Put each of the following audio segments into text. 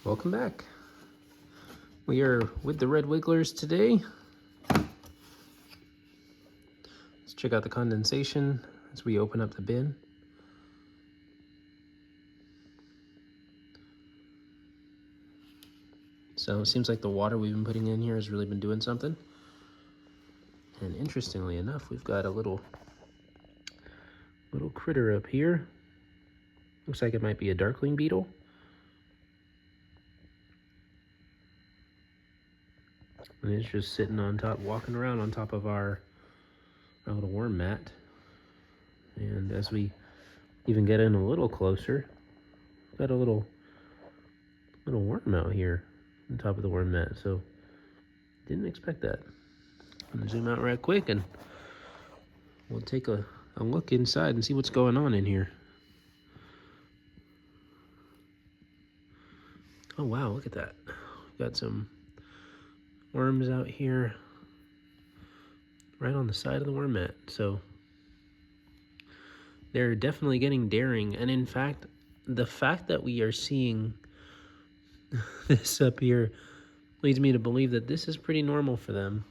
Welcome back. We are with the red wigglers today. Let's check out the condensation as we open up the bin. So it seems like the water we've been putting in here has really been doing something. And interestingly enough, we've got a little critter up here. Looks like it might be a darkling beetle. And it's just sitting on top, walking around on top of our little worm mat. And as we even get in a little closer, we've got a little worm out here on top of the worm mat. So didn't expect that. I'm gonna zoom out right quick and we'll take a look inside and see what's going on in here. Oh wow, look at that. We've got some worms out here right on the side of the worm mat. So they're definitely getting daring. And in fact, the fact that we are seeing this up here leads me to believe that this is pretty normal for them.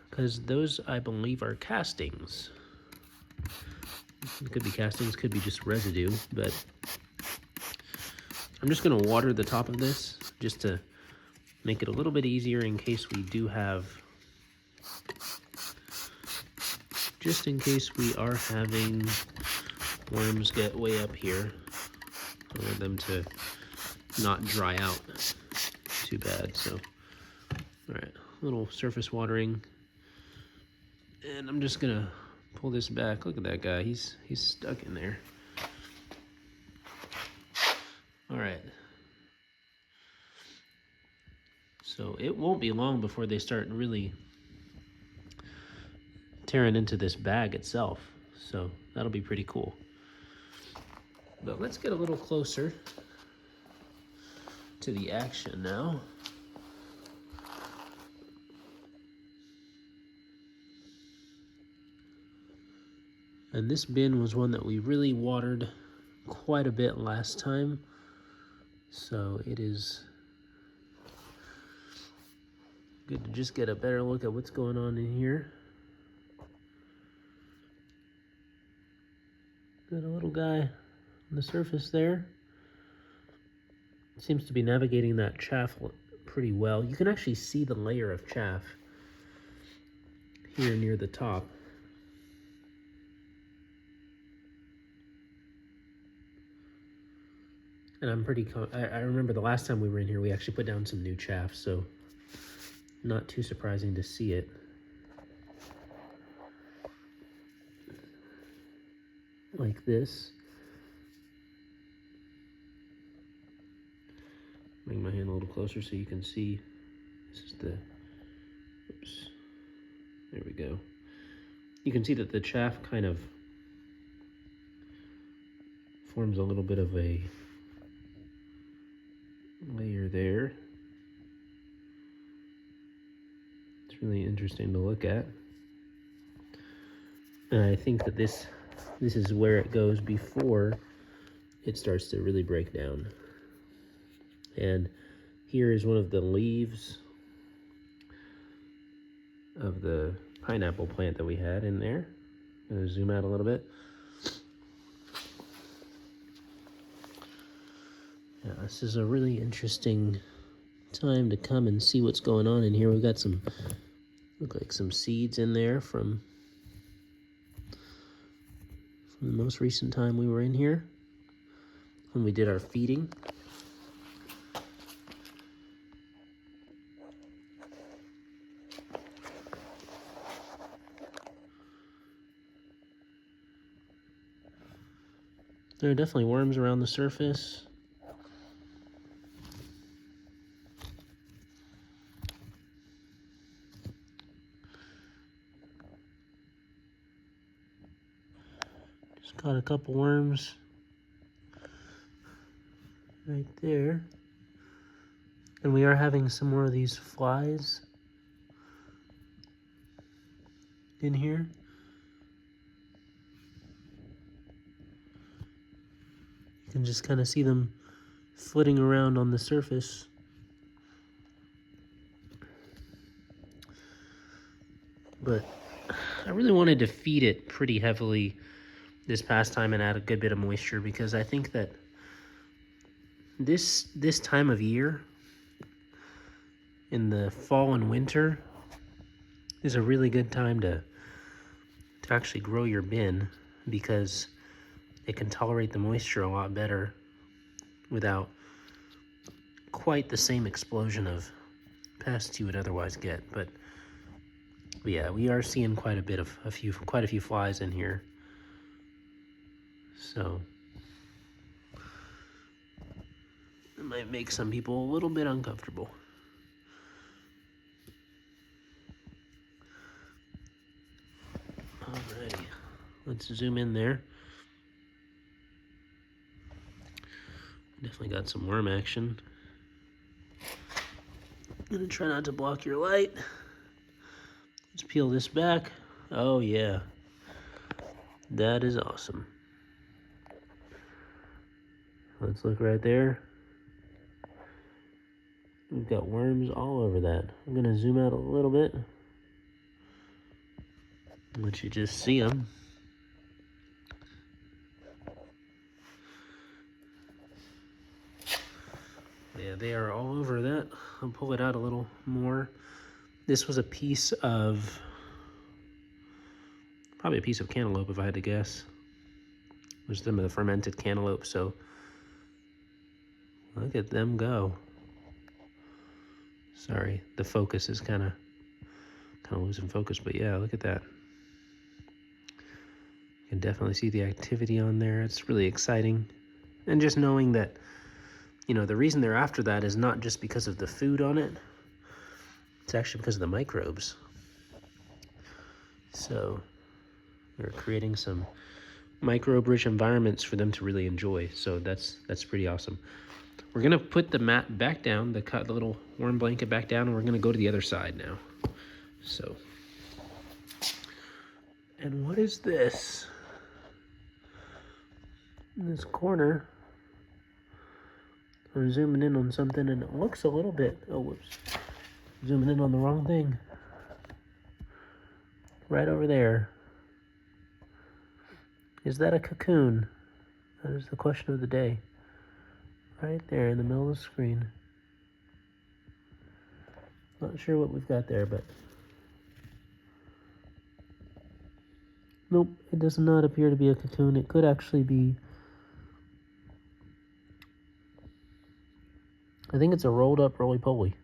Because those, I believe, are castings. It could be castings, could be just residue, but I'm just gonna water the top of this just to make it a little bit easier in case we do have, just in case we are having worms get way up here. I want them to not dry out too bad. So, all right, a little surface watering. And I'm just gonna pull this back. Look at that guy, he's stuck in there. All right. So it won't be long before they start really tearing into this bag itself. So that'll be pretty cool. But let's get a little closer to the action now. And this bin was one that we really watered quite a bit last time. So it is good to just get a better look at what's going on in here. Got a little guy on the surface there. Seems to be navigating that chaff pretty well. You can actually see the layer of chaff here near the top. And I'm pretty, I remember the last time we were in here, we actually put down some new chaff, so not too surprising to see it. Like this. Bring my hand a little closer so you can see. This is the, oops, there we go. You can see that the chaff kind of forms a little bit of a layer there. It's really interesting to look at. And I think that this is where it goes before it starts to really break down. And here is one of the leaves of the pineapple plant that we had in there. I'm gonna zoom out a little bit. Yeah, this is a really interesting time to come and see what's going on in here. We've got some, look like some seeds in there from the most recent time we were in here when we did our feeding. There are definitely worms around the surface. Just caught a couple worms right there. And we are having some more of these flies in here. You can just kind of see them flitting around on the surface. But I really wanted to feed it pretty heavily this past time and add a good bit of moisture, because I think that this time of year in the fall and winter is a really good time to actually grow your bin, because it can tolerate the moisture a lot better without quite the same explosion of pests you would otherwise get. But yeah, we are seeing quite a few flies in here. So it might make some people a little bit uncomfortable. Alrighty, let's zoom in there. Definitely got some worm action. I'm gonna try not to block your light. Let's peel this back. Oh yeah, that is awesome. Let's look right there. We've got worms all over that. I'm gonna zoom out a little bit. Let you just see them. Yeah, they are all over that. I'll pull it out a little more. This was a piece of, probably a piece of cantaloupe if I had to guess. There's some of the fermented cantaloupe, so look at them go. Sorry, the focus is kind of losing focus, but yeah, look at that. You can definitely see the activity on there. It's really exciting. And just knowing that, you know, the reason they're after that is not just because of the food on it. It's actually because of the microbes. So we're creating some microbe-rich environments for them to really enjoy. So that's pretty awesome. We're gonna put the mat back down, the little worm blanket back down, and we're gonna go to the other side now. So, and what is this? In this corner, I'm zooming in on something and it looks a little bit, oh whoops, zooming in on the wrong thing. Right over there. Is that a cocoon? That is the question of the day. Right there in the middle of the screen. Not sure what we've got there, but nope, it does not appear to be a cocoon. It could actually be, I think it's a rolled up roly-poly.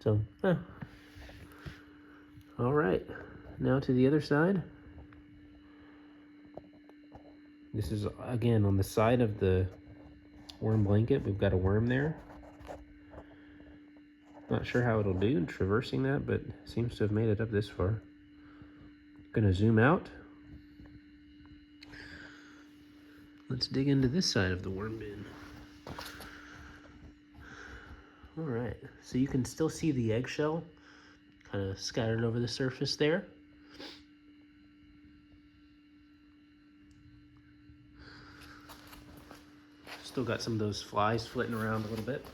So, all right, now to the other side. This is, again, on the side of the worm blanket. We've got a worm there. Not sure how it'll do traversing that, but seems to have made it up this far. Gonna zoom out. Let's dig into this side of the worm bin. All right, so you can still see the eggshell kind of scattered over the surface there. Still got some of those flies flitting around a little bit.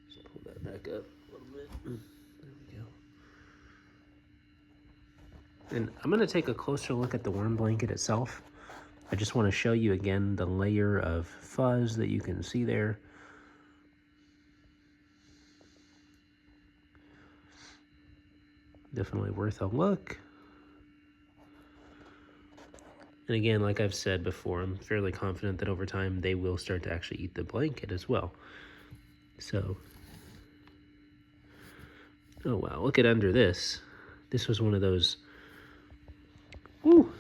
Just pull that back up a little bit. There we go. And I'm gonna take a closer look at the worm blanket itself. I just want to show you again the layer of fuzz that you can see there. Definitely worth a look. And again, like I've said before, I'm fairly confident that over time they will start to actually eat the blanket as well. So, oh wow, look at under this. This was one of those, woo!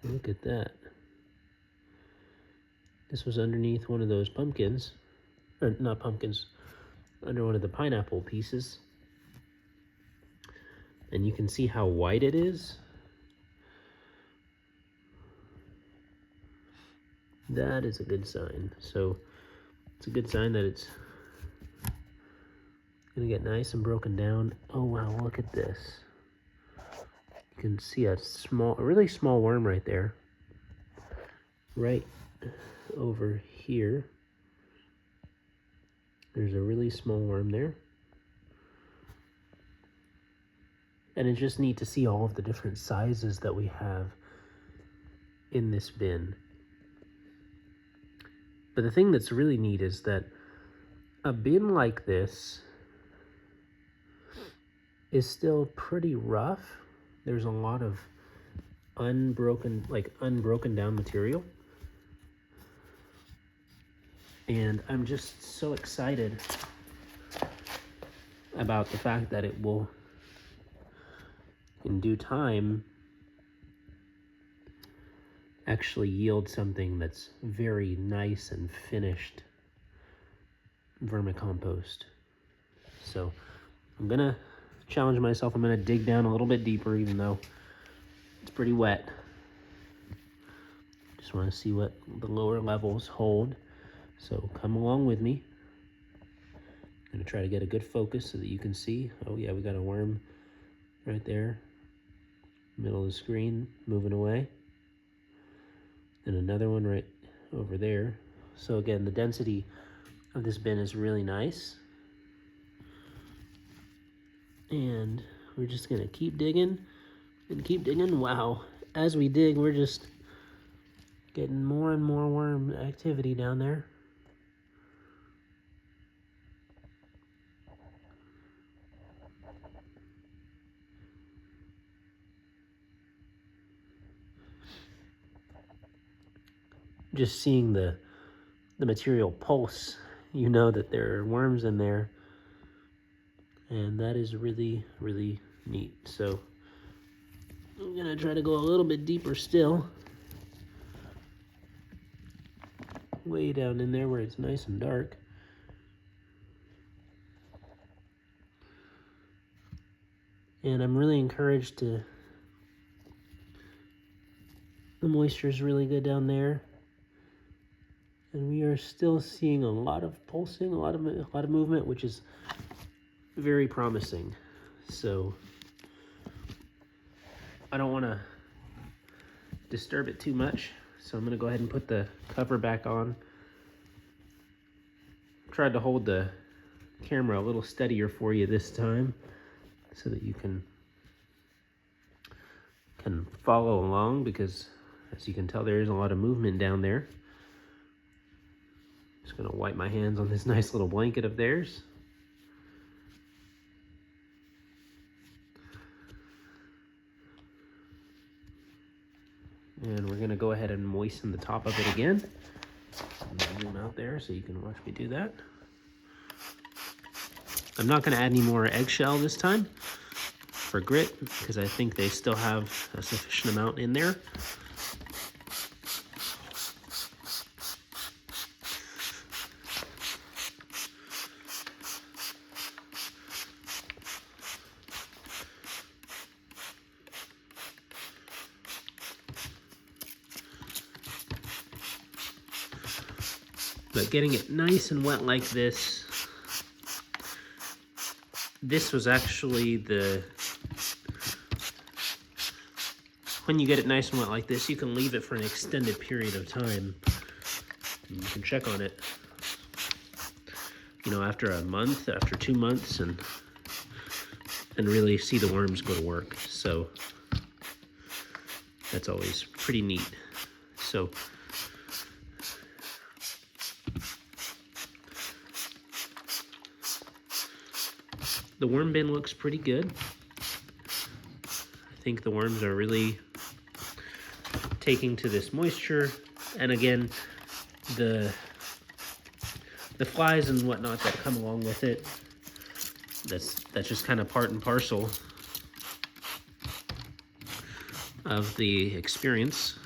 Look at that. This was underneath one of those pumpkins, or not pumpkins, under one of the pineapple pieces. And you can see how white it is. That is a good sign. So it's a good sign that it's gonna get nice and broken down. Oh wow, look at this. You can see a really small worm right there. Right over here. There's a really small worm there. And it's just neat to see all of the different sizes that we have in this bin. But the thing that's really neat is that a bin like this is still pretty rough. There's a lot of unbroken down material. And I'm just so excited about the fact that it will, in due time, actually yield something that's very nice and finished vermicompost. So I'm gonna challenge myself. I'm gonna dig down a little bit deeper, even though it's pretty wet. Just want to see what the lower levels hold. So come along with me. I'm gonna try to get a good focus so that you can see. Oh yeah, we got a worm right there, middle of the screen, moving away. And another one right over there. So again, the density of this bin is really nice. And we're just gonna keep digging and keep digging. Wow, as we dig, we're just getting more and more worm activity down there. Just seeing the material pulse, you know that there are worms in there. And that is really, really neat. So I'm gonna try to go a little bit deeper still. Way down in there where it's nice and dark. And I'm really encouraged to, the moisture is really good down there. And we are still seeing a lot of pulsing, a lot of movement, which is very promising. So I don't want to disturb it too much, so I'm going to go ahead and put the cover back on. Tried to hold the camera a little steadier for you this time so that you can follow along, because as you can tell, there is a lot of movement down there. Just going to wipe my hands on this nice little blanket of theirs. And we're going to go ahead and moisten the top of it again. I'm going to zoom out there so you can watch me do that. I'm not going to add any more eggshell this time for grit, because I think they still have a sufficient amount in there. But getting it nice and wet like this was actually when you get it nice and wet like this, you can leave it for an extended period of time. You can check on it, you know, after a month, after 2 months, and really see the worms go to work. So that's always pretty neat. So the worm bin looks pretty good. I think the worms are really taking to this moisture. And again, the flies and whatnot that come along with it, that's just kind of part and parcel of the experience.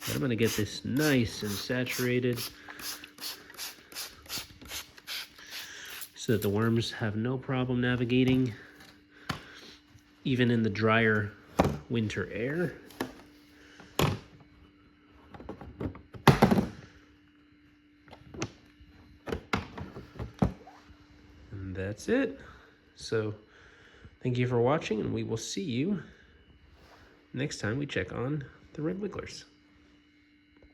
But I'm gonna get this nice and saturated so that the worms have no problem navigating, even in the drier winter air. that's it. So thank you for watching, and we will see you next time we check on the red wigglers.